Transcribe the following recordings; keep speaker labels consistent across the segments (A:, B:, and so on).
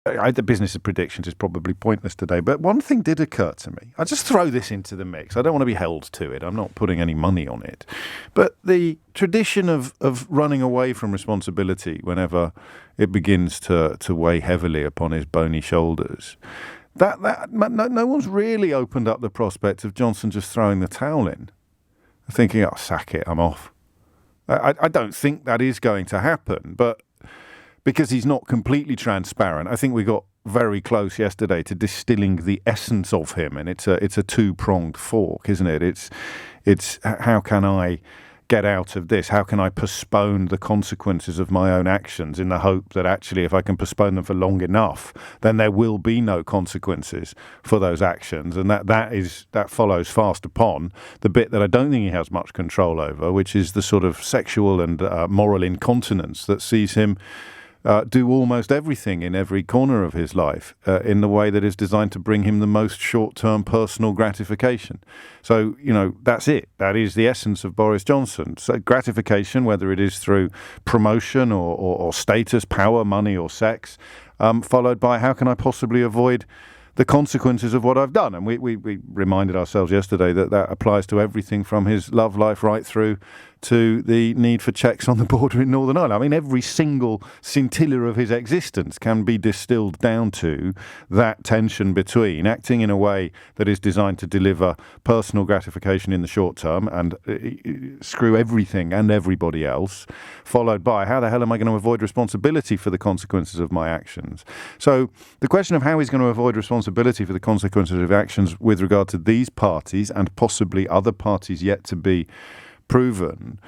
A: The business of predictions is probably pointless today, but one thing did occur to me. I just throw this into the mix. I don't want to be held to it. I'm not putting any money on it. But the tradition of running away from responsibility whenever it begins to weigh heavily upon his bony shoulders, no one's really opened up the prospect of Johnson just throwing the towel in, thinking, "Oh, sack it, I'm off." I don't think that is going to happen, but because he's not completely transparent, I think we got very close yesterday to distilling the essence of him, and it's a two-pronged fork, isn't it? It's how can I get out of this? How can I postpone the consequences of my own actions in the hope that actually if I can postpone them for long enough, then there will be no consequences for those actions. And that follows fast upon the bit that I don't think he has much control over, which is the sort of sexual and moral incontinence that sees him do almost everything in every corner of his life in the way that is designed to bring him the most short-term personal gratification. So, that's it. That is the essence of Boris Johnson. So gratification, whether it is through promotion or status, power, money or sex, followed by how can I possibly avoid the consequences of what I've done. And we reminded ourselves yesterday that applies to everything from his love life right through to the need for checks on the border in Northern Ireland. I mean, every single scintilla of his existence can be distilled down to that tension between acting in a way that is designed to deliver personal gratification in the short term and screw everything and everybody else, followed by how the hell am I going to avoid responsibility for the consequences of my actions? So the question of how he's going to avoid responsibility for the consequences of actions with regard to these parties and possibly other parties yet to be proven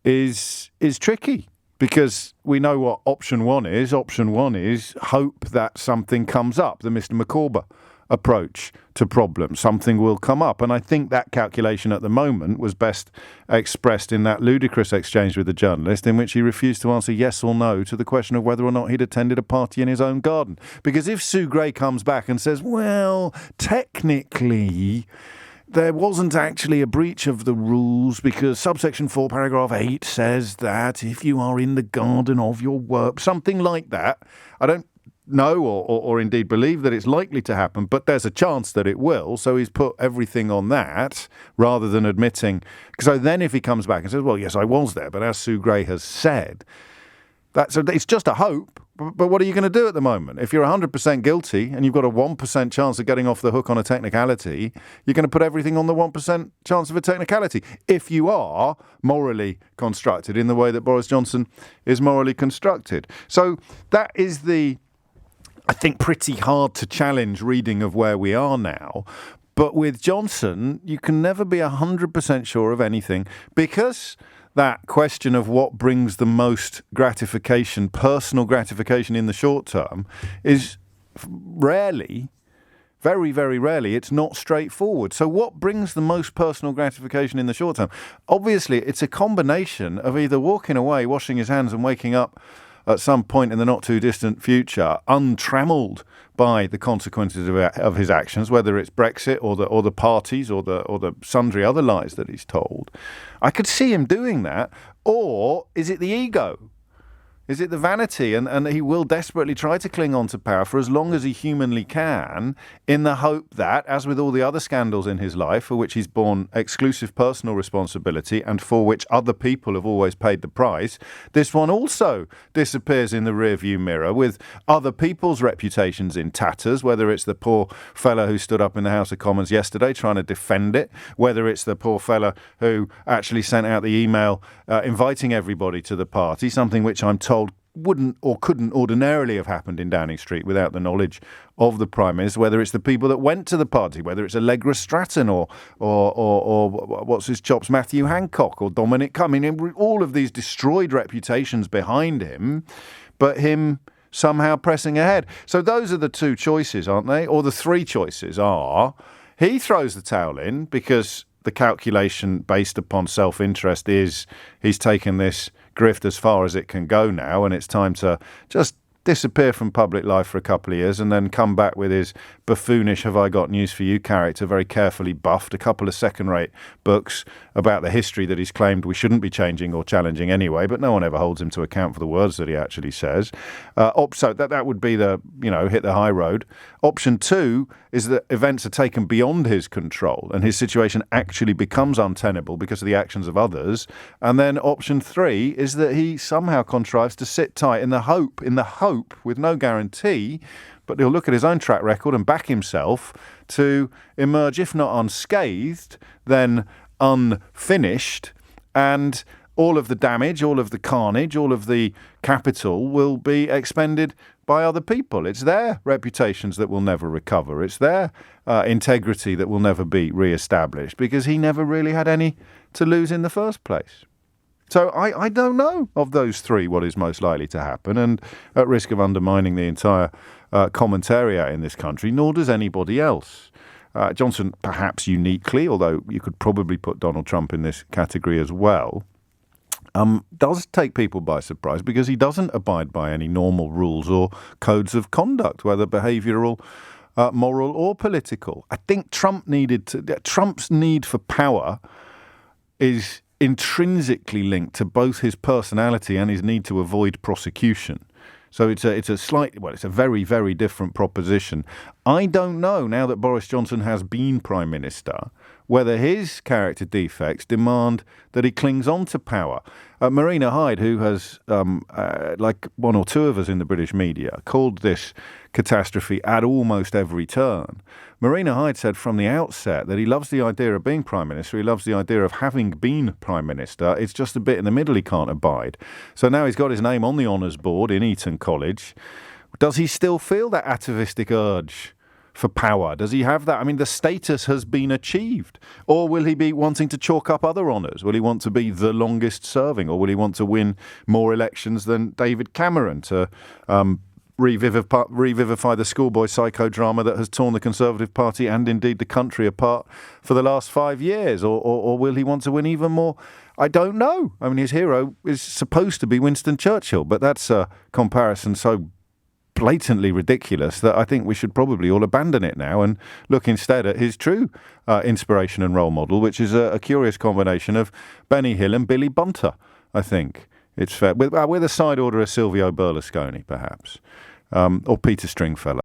A: is tricky, because we know what option one is. Option one is hope that something comes up, the Mr. McCorber approach to problems. Something will come up. And I think that calculation at the moment was best expressed in that ludicrous exchange with the journalist in which he refused to answer yes or no to the question of whether or not he'd attended a party in his own garden. Because if Sue Gray comes back and says, well, technically there wasn't actually a breach of the rules because subsection 4 paragraph 8 says that if you are in the garden of your work, something like that. I don't know or indeed believe that it's likely to happen, but there's a chance that it will. So he's put everything on that rather than admitting. So then if he comes back and says, well, yes, I was there, but as Sue Gray has said, it's just a hope. But what are you going to do at the moment? If you're 100% guilty and you've got a 1% chance of getting off the hook on a technicality, you're going to put everything on the 1% chance of a technicality. If you are morally constructed in the way that Boris Johnson is morally constructed. So that is I think, pretty hard to challenge reading of where we are now. But with Johnson, you can never be 100% sure of anything, because that question of what brings the most gratification, personal gratification in the short term, is rarely, very, very rarely, it's not straightforward. So what brings the most personal gratification in the short term? Obviously, it's a combination of either walking away, washing his hands and waking up at some point in the not too distant future, untrammeled by the consequences of his actions, whether it's Brexit or the parties or the sundry other lies that he's told. I could see him doing that. Or is it the ego? Is it the vanity? And he will desperately try to cling on to power for as long as he humanly can, in the hope that, as with all the other scandals in his life, for which he's borne exclusive personal responsibility and for which other people have always paid the price, this one also disappears in the rearview mirror with other people's reputations in tatters, whether it's the poor fella who stood up in the House of Commons yesterday trying to defend it, whether it's the poor fella who actually sent out the email inviting everybody to the party, something which I'm told wouldn't or couldn't ordinarily have happened in Downing Street without the knowledge of the Prime Minister, whether it's the people that went to the party, whether it's Allegra Stratton or what's his chops, Matthew Hancock or Dominic Cumming, all of these destroyed reputations behind him, but him somehow pressing ahead. So those are the two choices, aren't they? Or the three choices are, he throws the towel in because the calculation based upon self-interest is he's taken this grift as far as it can go now, and it's time to just disappear from public life for a couple of years and then come back with his buffoonish "Have I Got News for You" character, very carefully buffed, a couple of second-rate books about the history that he's claimed we shouldn't be changing or challenging anyway, but no one ever holds him to account for the words that he actually says. So that would be the, hit the high road. Option 2 is that events are taken beyond his control and his situation actually becomes untenable because of the actions of others. And then option 3 is that he somehow contrives to sit tight in the hope, with no guarantee, but he'll look at his own track record and back himself to emerge, if not unscathed, then unfinished, and all of the damage, all of the carnage, all of the capital will be expended by other people. It's their reputations that will never recover. It's their integrity that will never be re-established because he never really had any to lose in the first place. So I don't know of those three what is most likely to happen, and at risk of undermining the entire commentariat in this country, nor does anybody else. Johnson, perhaps uniquely, although you could probably put Donald Trump in this category as well, does take people by surprise because he doesn't abide by any normal rules or codes of conduct, whether behavioural, moral or political. I think Trump's need for power is intrinsically linked to both his personality and his need to avoid prosecution. So it's a very, very different proposition. I don't know, now that Boris Johnson has been Prime Minister, whether his character defects demand that he clings on to power. Marina Hyde, who has, like one or two of us in the British media, called this catastrophe at almost every turn. Marina Hyde said from the outset that he loves the idea of being Prime Minister. He loves the idea of having been Prime Minister. It's just a bit in the middle he can't abide. So now he's got his name on the Honours Board in Eton College. Does he still feel that atavistic urge for power? Does he have that? I mean, the status has been achieved. Or will he be wanting to chalk up other honours? Will he want to be the longest serving? Or will he want to win more elections than David Cameron to revivify the schoolboy psychodrama that has torn the Conservative Party and indeed the country apart for the last 5 years? Or will he want to win even more? I don't know. I mean, his hero is supposed to be Winston Churchill, but that's a comparison so blatantly ridiculous that I think we should probably all abandon it now and look instead at his true inspiration and role model, which is a curious combination of Benny Hill and Billy Bunter, I think. It's fair. With a side order of Silvio Berlusconi, perhaps, or Peter Stringfellow.